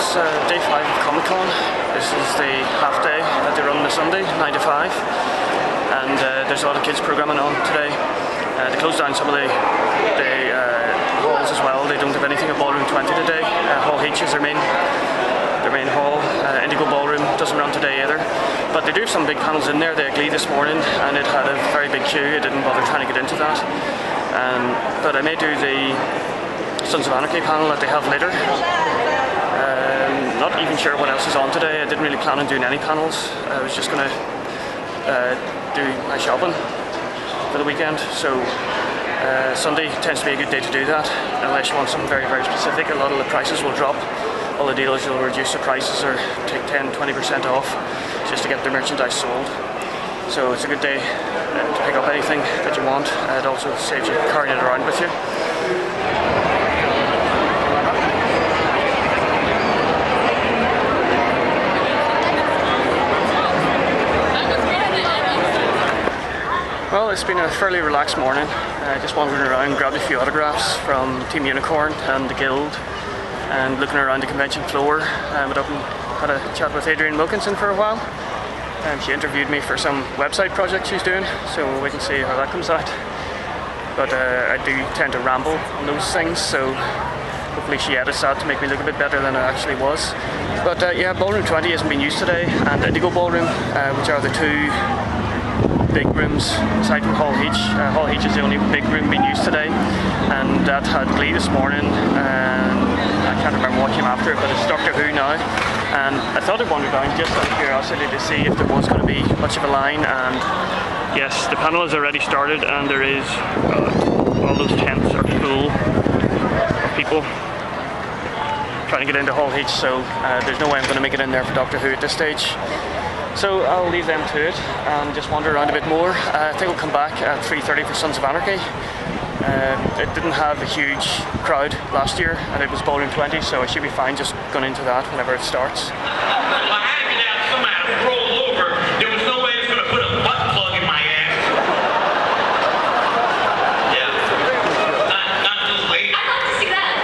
it's day 5 of Comic Con. This is the half day that they run on a Sunday, 9 to 5. And there's a lot of kids programming on today. They closed down some of the halls as well. They don't have anything at Ballroom 20 today. Hall H is their main hall. Indigo Ballroom doesn't run today either. But they do have some big panels in there. They had Glee this morning and it had a very big queue. I didn't bother trying to get into that. But I may do the Sons of Anarchy panel that they have later. Not even sure what else is on today. I didn't really plan on doing any panels. I was just going to do my shopping for the weekend. So Sunday tends to be a good day to do that, unless you want something very, very specific. A lot of the prices will drop. All the dealers will reduce the prices or take 10-20% off just to get their merchandise sold. So it's a good day to pick up anything that you want. It also saves you carrying it around with you. Well, it's been a fairly relaxed morning. Just wandering around, grabbed a few autographs from Team Unicorn and the Guild, and looking around the convention floor. Went up and had a chat with Adrienne Wilkinson for a while. She interviewed me for some website project she's doing, so we'll wait and see how that comes out. But I do tend to ramble on those things, so hopefully she edits that to make me look a bit better than I actually was. But yeah, Ballroom 20 hasn't been used today, and Indigo Ballroom, which are the two big rooms aside from Hall H. Hall H is the only big room being used today, and that had Glee this morning, and I can't remember what came after it, but it's Doctor Who now. And I thought I'd wander down just out of curiosity to see if there was going to be much of a line, and yes, the panel has already started, and there is all those tents are full of people trying to get into Hall H, so there's no way I'm going to make it in there for Doctor Who at this stage. So I'll leave them to it and just wander around a bit more. I think we'll come back at 3:30 for Sons of Anarchy. It didn't have a huge crowd last year and it was Ballroom 20, so I should be fine just going into that whenever it starts. Well, I had to get out somehow to roll over. There was no way I was going to put a butt plug in my ass. Yeah. Not this late. I'd like to see that.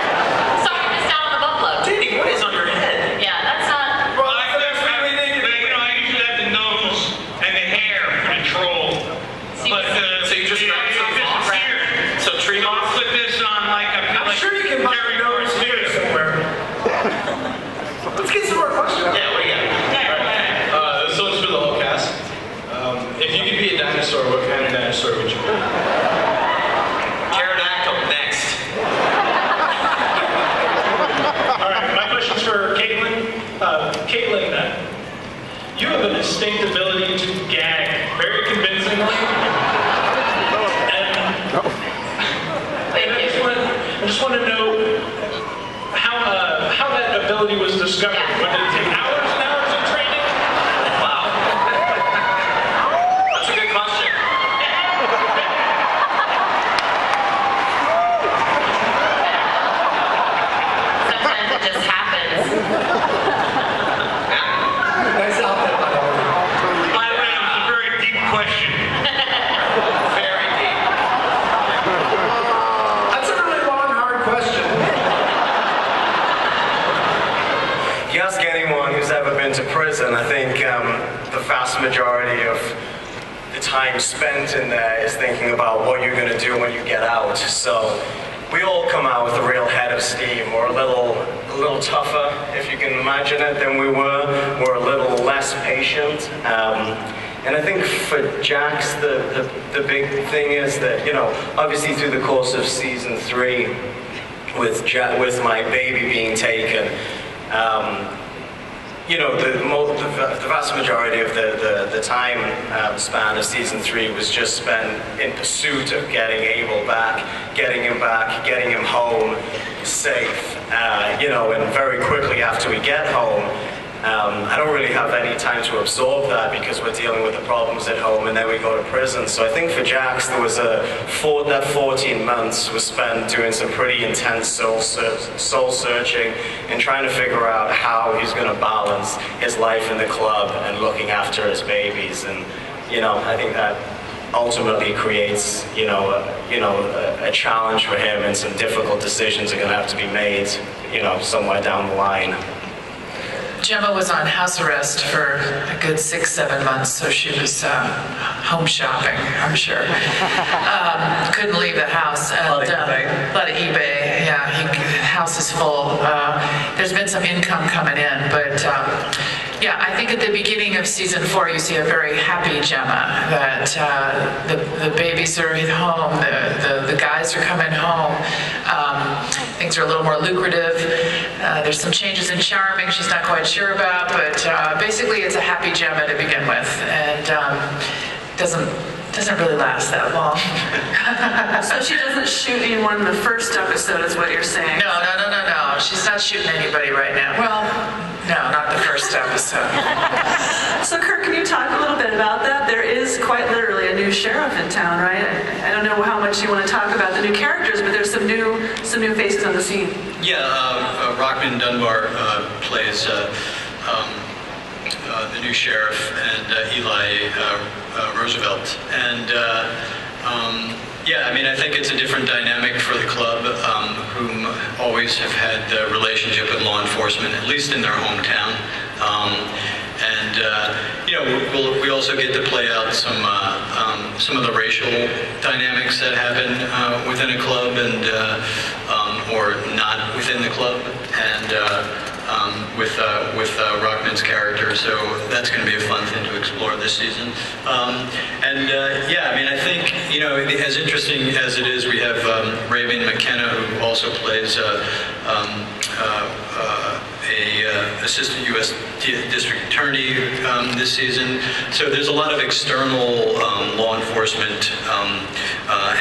Sorry, I missed out on the butt plug. Diddy, what is on your head? Yeah, that's not... Well, I usually have the nose and the hair for the troll. But, so you just grabbed some moss? So tree moss? Put this on like I feel like... I'm sure you can buy a nose here somewhere. Let's get some more questions. Yeah, what do you got? This one's for the whole cast. If you could be a dinosaur, what kind of dinosaur would you be? Pterodactyl, next. Alright, my question's for Caitlin. Caitlin, you have a distinct ability to gag very convincingly. I just want to know how that ability was discovered. Would it take hours and hours of training? Wow. That's a good question. Sometimes it just happens. Nice outfit, by the way. By the way, it was a very deep question. Very deep. That's a really long, hard question. If you ask anyone who's ever been to prison, I think the vast majority of the time spent in there is thinking about what you're going to do when you get out. So we all come out with a real head of steam. We're a little tougher, if you can imagine it, than we were. We're a little less patient. And I think for Jax, the big thing is that, you know, obviously through the course of season 3, with my baby being taken, you know, the vast majority of the time span of season 3 was just spent in pursuit of getting Abel back, getting him home safe. You know, and very quickly after we get home, I don't really have any time to absorb that because we're dealing with the problems at home, and then we go to prison. So I think for Jax, there was that 14 months was spent doing some pretty intense soul searching and trying to figure out how he's going to balance his life in the club and looking after his babies. And you know, I think that ultimately creates a challenge for him, and some difficult decisions are going to have to be made, you know, somewhere down the line. Gemma was on house arrest for a good 6-7 months, so she was home shopping, I'm sure. Couldn't leave the house. And, a lot of eBay. Yeah, the house is full. There's been some income coming in, but yeah, I think at the beginning of season 4, you see a very happy Gemma. That the babies are at home, the guys are coming home. Things are a little more lucrative. There's some changes in Charming she's not quite sure about, but basically it's a happy Gemma to begin with, and doesn't really last that long. So she doesn't shoot anyone in the first episode, is what you're saying? No. She's not shooting anybody right now. Well, no, not the first episode. So Kurt, can you talk a little bit about that? There is quite literally a new sheriff in town, right? I don't know how much you want to talk about the new characters, but there's some new faces on the scene. Yeah, Rockman Dunbar plays the new sheriff, and Eli Roosevelt, and yeah, I mean, I think it's a different dynamic for the club, whom always have had a relationship with law enforcement, at least in their hometown. And you know, we also get to play out some of the racial dynamics that happen within a club, and or not within the club, and with Rockman's character. So that's going to be a fun thing to explore this season. Yeah, I mean, I think, you know, as interesting as it is, we have Raven McKenna, who also plays a assistant U.S. district attorney this season. So there's a lot of external law enforcement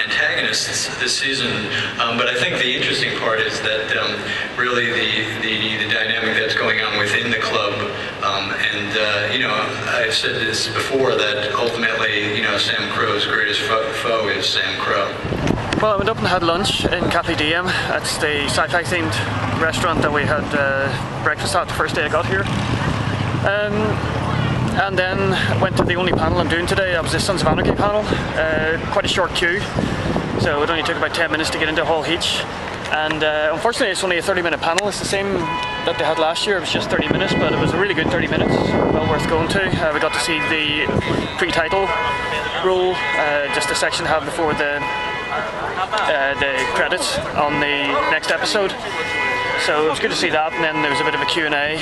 antagonists this season. But I think the interesting part is that really the dynamic that's going on within the club. You know, I've said this before, that ultimately, you know, Sam Crow's greatest foe is Sam Crow. Well, I went up and had lunch in Cafe Diem. That's the sci-fi themed restaurant that we had breakfast at the first day I got here. And then went to the only panel I'm doing today. That was the Sons of Anarchy panel. Quite a short queue, so it only took about 10 minutes to get into Hall H. And unfortunately, it's only a 30-minute panel. It's the same that they had last year. It was just 30 minutes, but it was a really good 30 minutes. Well worth going to. We got to see the pre-title roll, just a section had before the credits on the next episode. So it was good to see that, and then there was a bit of a Q&A.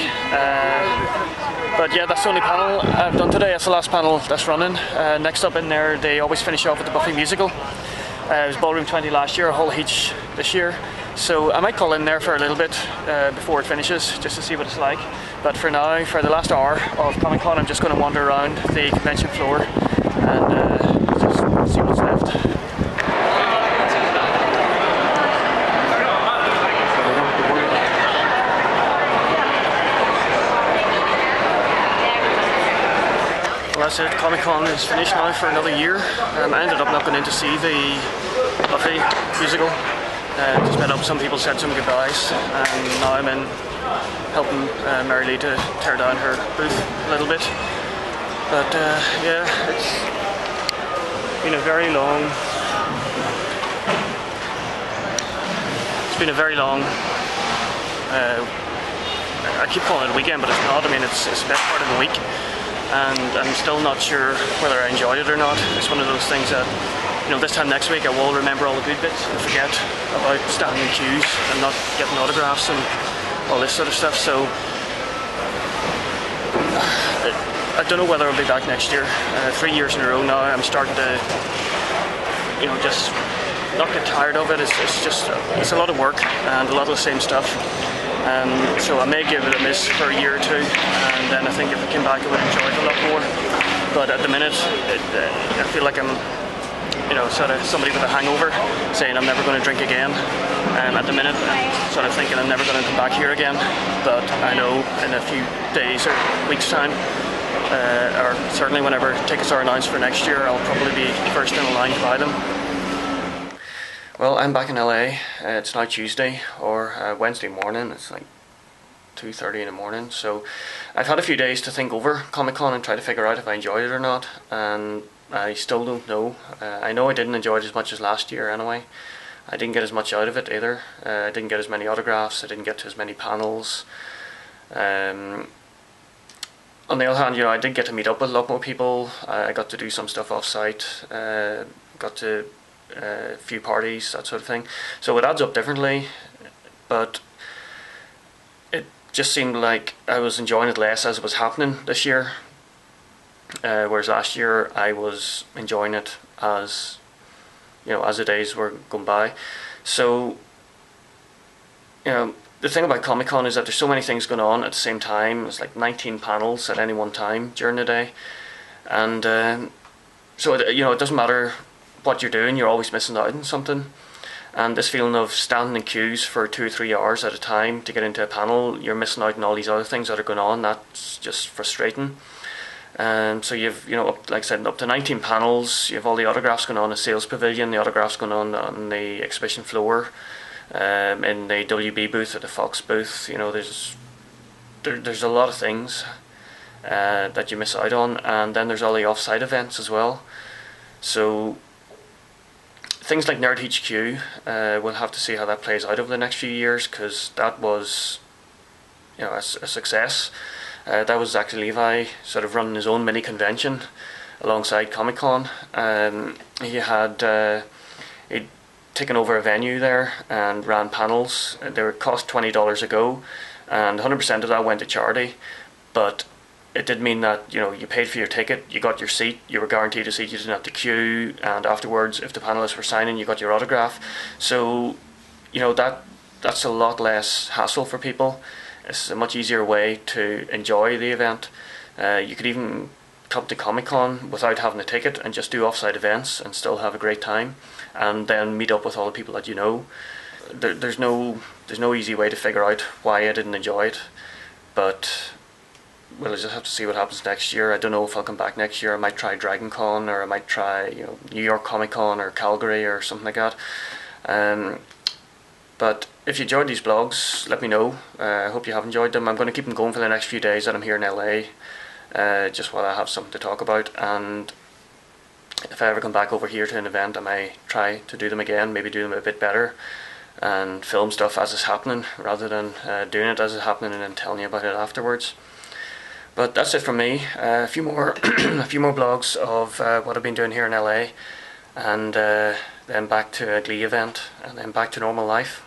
But yeah, that's the only panel I've done today. That's the last panel that's running. Next up in there, they always finish off with the Buffy musical. It was Ballroom 20 last year, Hall H this year. So I might call in there for a little bit before it finishes, just to see what it's like. But for now, for the last hour of Comic Con, I'm just going to wander around the convention floor and just see what's left. Well, that's it. Comic Con is finished now for another year. I ended up not going in to see the Buffy musical. Just met up with some people, said some goodbyes, and now I'm in helping Mary Lee to tear down her booth a little bit. But yeah, it's been a very long. It's been a very long. I keep calling it a weekend, but it's not. I mean, it's the best part of the week. And I'm still not sure whether I enjoyed it or not. It's one of those things that, you know, this time next week I will remember all the good bits and forget about standing in queues and not getting autographs and all this sort of stuff. So I don't know whether I'll be back next year. 3 years in a row now, I'm starting to, you know, just not get tired of it. It's a lot of work and a lot of the same stuff. So I may give it a miss for a year or two, and then I think if I came back I would enjoy it a lot more. But at the minute, I feel like I'm, you know, sort of somebody with a hangover, saying I'm never going to drink again. At the minute, I'm sort of thinking I'm never going to come back here again. But I know in a few days or weeks' time, or certainly whenever tickets are announced for next year, I'll probably be first in the line to buy them. Well, I'm back in LA. It's now Tuesday or Wednesday morning. It's like 2:30 in the morning. So I've had a few days to think over Comic Con and try to figure out if I enjoyed it or not. And I still don't know. I know I didn't enjoy it as much as last year anyway. I didn't get as much out of it either. I didn't get as many autographs. I didn't get to as many panels. on the other hand, I did get to meet up with a lot more people. I got to do some stuff off site, got to a few parties, that sort of thing. So it adds up differently, but it just seemed like I was enjoying it less as it was happening this year. Whereas last year I was enjoying it as the days were going by. So the thing about Comic-Con is that there's so many things going on at the same time. It's like 19 panels at any one time during the day, and so it doesn't matter what you're doing, you're always missing out on something. And this feeling of standing in queues for 2 or 3 hours at a time to get into a panel, you're missing out on all these other things that are going on. That's just frustrating. So you've, like I said, up to 19 panels. You have all the autographs going on in the sales pavilion, the autographs going on the exhibition floor, in the WB booth or the Fox booth. There's a lot of things that you miss out on, and then there's all the off-site events as well. So things like Nerd HQ, we'll have to see how that plays out over the next few years, because that was a success. That was actually Levi sort of running his own mini convention alongside Comic-Con. He'd taken over a venue there and ran panels. They were cost $20 a go, and 100% of that went to charity. But it did mean that you paid for your ticket, you got your seat, you were guaranteed a seat, you didn't have to queue, and afterwards, if the panelists were signing, you got your autograph. So that's a lot less hassle for people. It's a much easier way to enjoy the event. You could even come to Comic-Con without having a ticket and just do off-site events and still have a great time, and then meet up with all the people that you know. There's no easy way to figure out why I didn't enjoy it, but we'll just have to see what happens next year. I don't know if I'll come back next year. I might try Dragon Con, or I might try New York Comic Con or Calgary or something like that. But if you enjoyed these blogs, let me know. I hope you have enjoyed them. I'm going to keep them going for the next few days that I'm here in LA, just while I have something to talk about. And if I ever come back over here to an event, I may try to do them again, maybe do them a bit better, and film stuff as it's happening, rather than doing it as it's happening and then telling you about it afterwards. But that's it from me. A few more blogs of what I've been doing here in LA, and then back to a Glee event, and then back to normal life.